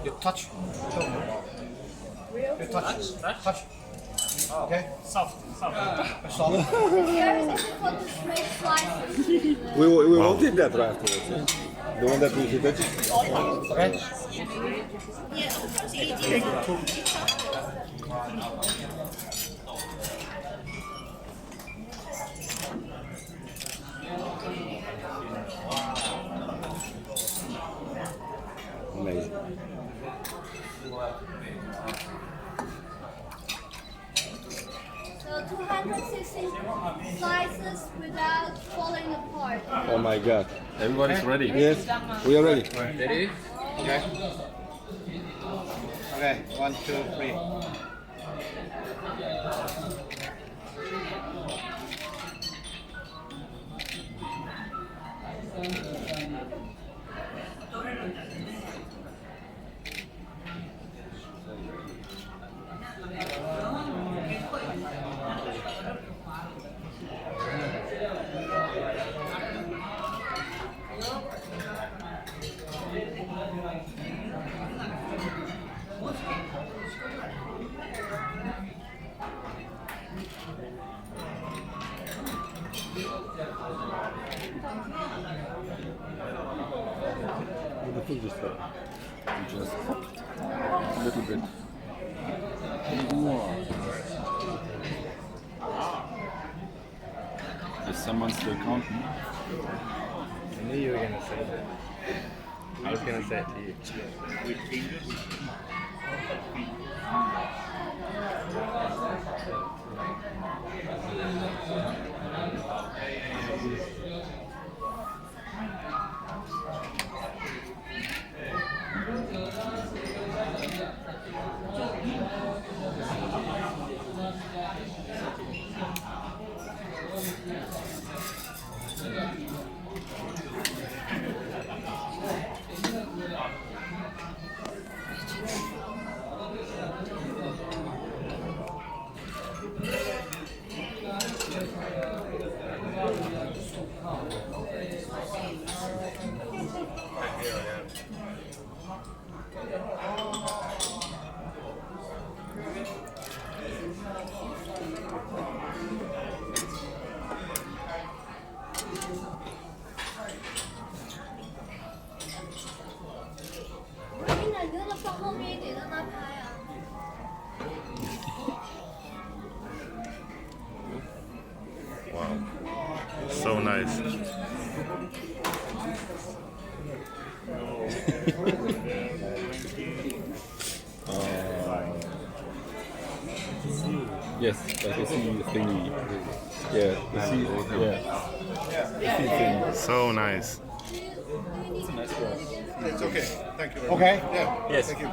You touch. You touch. Touch. Okay. Soft. Solid. Here is difficult to make slices. We will take that right afterwards. Yeah? The one that we heated. Okay. Amazing. So 260 slices without falling apart. Oh my god. Everybody's ready. Yes, we are ready. Ready? Okay. Okay. 1, 2, 3. The food just Just a little bit. Is someone still counting? I knew you were gonna say that. I was gonna say it to you. So nice. yes, I can see the thingy. Yeah, the sea. Yeah. The sea thing. So nice. It's okay. Thank you. Okay. Yeah. Yes. Thank you.